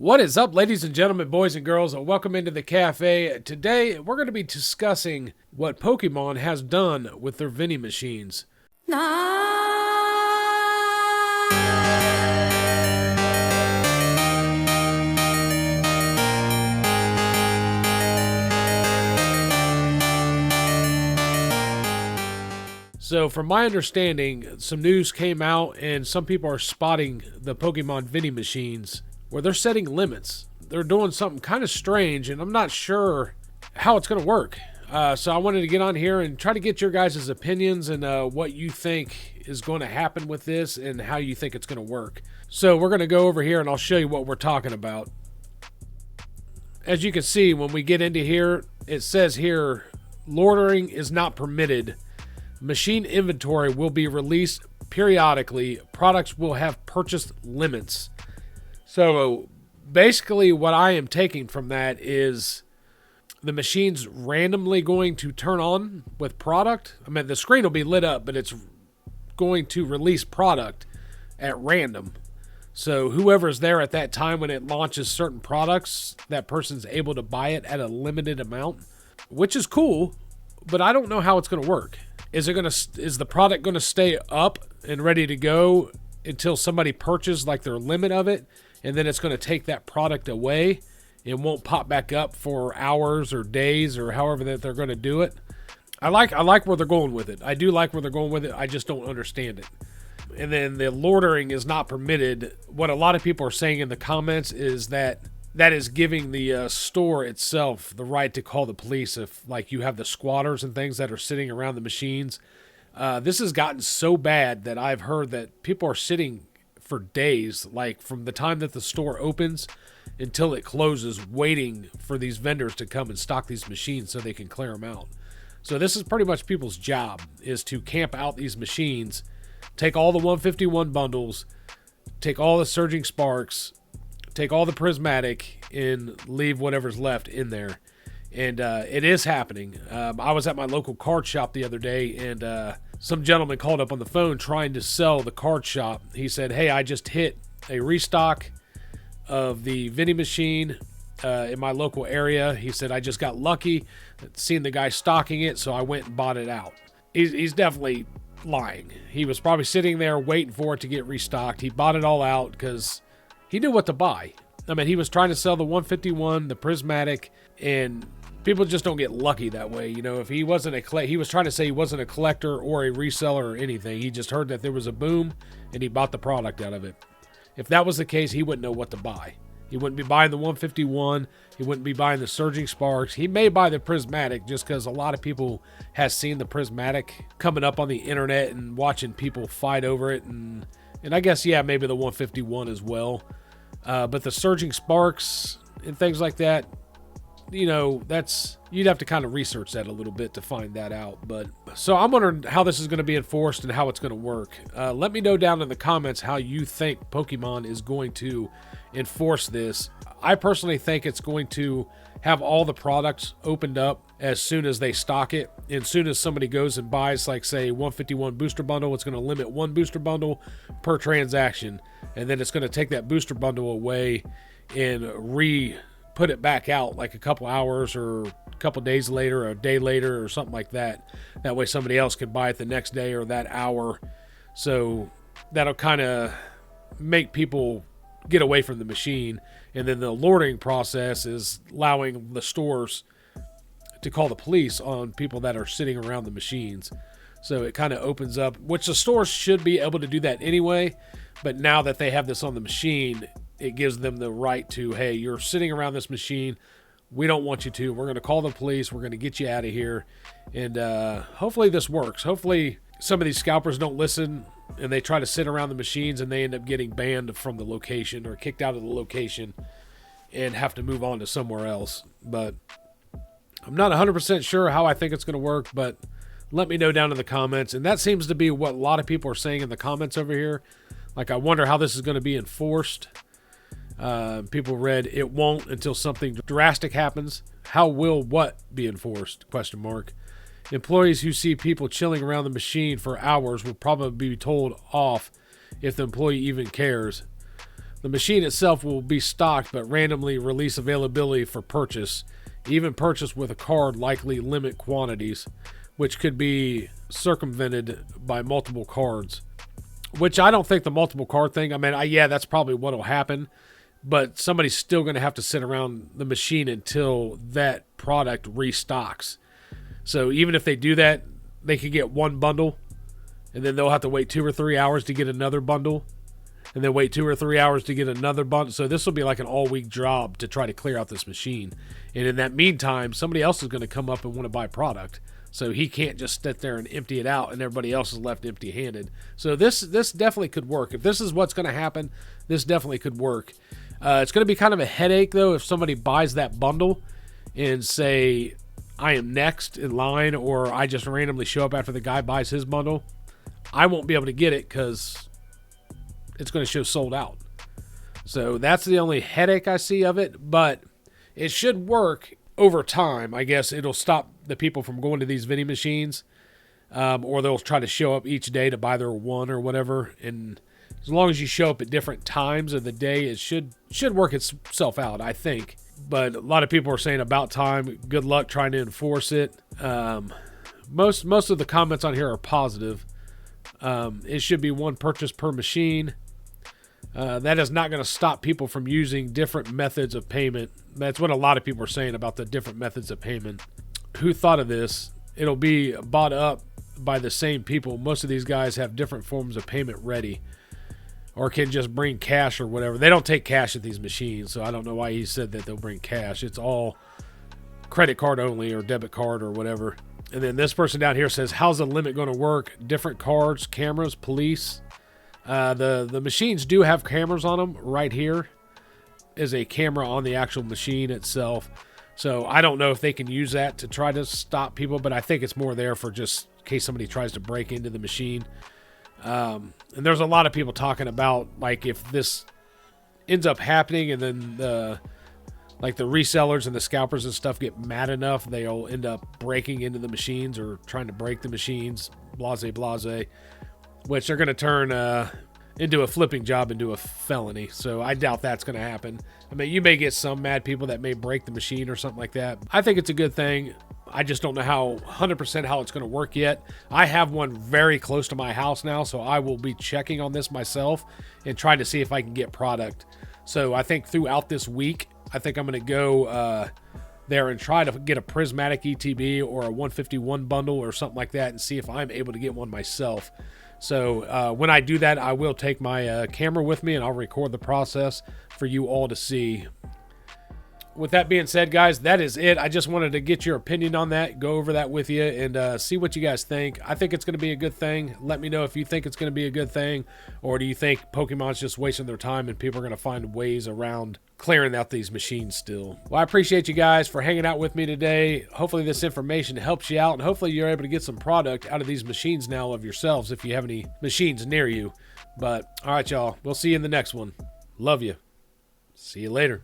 What is up, ladies and gentlemen, boys and girls, and welcome into the cafe. Today, we're going to be discussing what Pokemon has done with their vending machines. So, from my understanding, some news came out, and some people are spotting the Pokemon vending machines where they're setting limits. They're doing something kind of strange, and I'm not sure how it's going to work. So I wanted to get on here and try to get your guys' opinions and what you think is going to happen with this and how you think it's going to work. So we're going to go over here and I'll show you what we're talking about. As you can see, when we get into here, it says here, loitering is not permitted. Machine inventory will be released periodically. Products will have purchase limits. So basically what I am taking from that is the machine's randomly going to turn on with product. I mean, the screen will be lit up, but it's going to release product at random. So whoever's there at that time when it launches certain products, that person's able to buy it at a limited amount, which is cool, but I don't know how it's going to work. Is the product going to stay up and ready to go until somebody purchases like their limit of it? And then it's going to take that product away. It won't pop back up for hours or days or however that they're going to do it. I like where they're going with it. I do like where they're going with it. I just don't understand it. And then the loitering is not permitted. What a lot of people are saying in the comments is that is giving the store itself the right to call the police if, like, you have the squatters and things that are sitting around the machines. This has gotten so bad that I've heard that people are sitting for days, like from the time that the store opens until it closes, waiting for these vendors to come and stock these machines so they can clear them out. So this is pretty much people's job, is to camp out these machines, take all the 151 bundles, take all the surging sparks, take all the prismatic, and leave whatever's left in there. And it is happening. I was at my local card shop the other day, and some gentleman called up on the phone trying to sell the card shop. He said, hey, I just hit a restock of the vending machine in my local area. He said, I just got lucky seeing the guy stocking it, so I went and bought it out. He's definitely lying. He was probably sitting there waiting for it to get restocked. He bought it all out because he knew what to buy. I mean, he was trying to sell the 151, the prismatic, and people just don't get lucky that way. You know, if he wasn't he was trying to say he wasn't a collector or a reseller or anything. He just heard that there was a boom and he bought the product out of it. If that was the case, he wouldn't know what to buy. He wouldn't be buying the 151. He wouldn't be buying the surging sparks. He may buy the prismatic just because a lot of people has seen the prismatic coming up on the internet and watching people fight over it. And I guess, yeah, maybe the 151 as well. But the surging sparks and things like that, you know, you'd have to kind of research that a little bit to find that out. But so I'm wondering how this is going to be enforced and how it's going to work. Let me know down in the comments how you think Pokemon is going to enforce this. I personally think it's going to have all the products opened up as soon as they stock it. And as soon as somebody goes and buys, like, say, 151 booster bundle, it's going to limit one booster bundle per transaction. And then it's going to take that booster bundle away and put it back out like a couple hours or a couple days later or a day later or something like that. That way somebody else can buy it the next day or that hour. So that'll kind of make people get away from the machine. And then the loitering process is allowing the stores to call the police on people that are sitting around the machines. So it kind of opens up, which the stores should be able to do that anyway. But now that they have this on the machine, it gives them the right to, hey, you're sitting around this machine. We don't want you to. We're going to call the police. We're going to get you out of here. And hopefully this works. Hopefully some of these scalpers don't listen and they try to sit around the machines and they end up getting banned from the location or kicked out of the location and have to move on to somewhere else. But I'm not 100% sure how I think it's going to work, but let me know down in the comments. And that seems to be what a lot of people are saying in the comments over here. Like, I wonder how this is going to be enforced. People read, it won't until something drastic happens. How will what be enforced? Question mark. Employees who see people chilling around the machine for hours will probably be told off if the employee even cares. The machine itself will be stocked but randomly release availability for purchase. Even purchase with a card likely limit quantities, which could be circumvented by multiple cards. Which I don't think the multiple card thing, I mean, yeah, that's probably what will happen. But somebody's still going to have to sit around the machine until that product restocks. So even if they do that, they could get one bundle, and then they'll have to wait 2 or 3 hours to get another bundle, and then wait 2 or 3 hours to get another bundle. So this will be like an all-week job to try to clear out this machine. And in that meantime, somebody else is going to come up and want to buy product. So he can't just sit there and empty it out, and everybody else is left empty-handed. So this definitely could work. If this is what's going to happen, this definitely could work. It's going to be kind of a headache, though, if somebody buys that bundle and say, I am next in line, or I just randomly show up after the guy buys his bundle. I won't be able to get it because it's going to show sold out. So that's the only headache I see of it, but it should work over time. I guess it'll stop the people from going to these vending machines, or they'll try to show up each day to buy their one or whatever, and as long as you show up at different times of the day, it should work itself out, I think. But a lot of people are saying about time. Good luck trying to enforce it. Most of the comments on here are positive. It should be one purchase per machine. That is not going to stop people from using different methods of payment. That's what a lot of people are saying about the different methods of payment. Who thought of this? It'll be bought up by the same people. Most of these guys have different forms of payment ready, or can just bring cash or whatever. They don't take cash at these machines, so I don't know why he said that they'll bring cash. It's all credit card only or debit card or whatever. And then this person down here says, how's the limit going to work? Different cards, cameras, police. The machines do have cameras on them. Right here is a camera on the actual machine itself. So I don't know if they can use that to try to stop people, but I think it's more there for just in case somebody tries to break into the machine. And there's a lot of people talking about, like, if this ends up happening and then the resellers and the scalpers and stuff get mad enough, they'll end up breaking into the machines or trying to break the machines, blase, which they're going to turn into a flipping job into a felony. So I doubt that's going to happen. I mean, you may get some mad people that may break the machine or something like that. I think it's a good thing. I just don't know 100% how it's going to work yet. I have one very close to my house now, so I will be checking on this myself and trying to see if I can get product. So I think throughout this week, I think I'm going to go there and try to get a prismatic ETB or a 151 bundle or something like that and see if I'm able to get one myself. So when I do that, I will take my camera with me and I'll record the process for you all to see. With that being said, guys, that is it. I just wanted to get your opinion on that, go over that with you, and see what you guys think. I think it's going to be a good thing. Let me know if you think it's going to be a good thing, or do you think Pokemon's just wasting their time and people are going to find ways around clearing out these machines still. Well, I appreciate you guys for hanging out with me today. Hopefully this information helps you out, and hopefully you're able to get some product out of these machines now of yourselves if you have any machines near you. But, all right, y'all. We'll see you in the next one. Love you. See you later.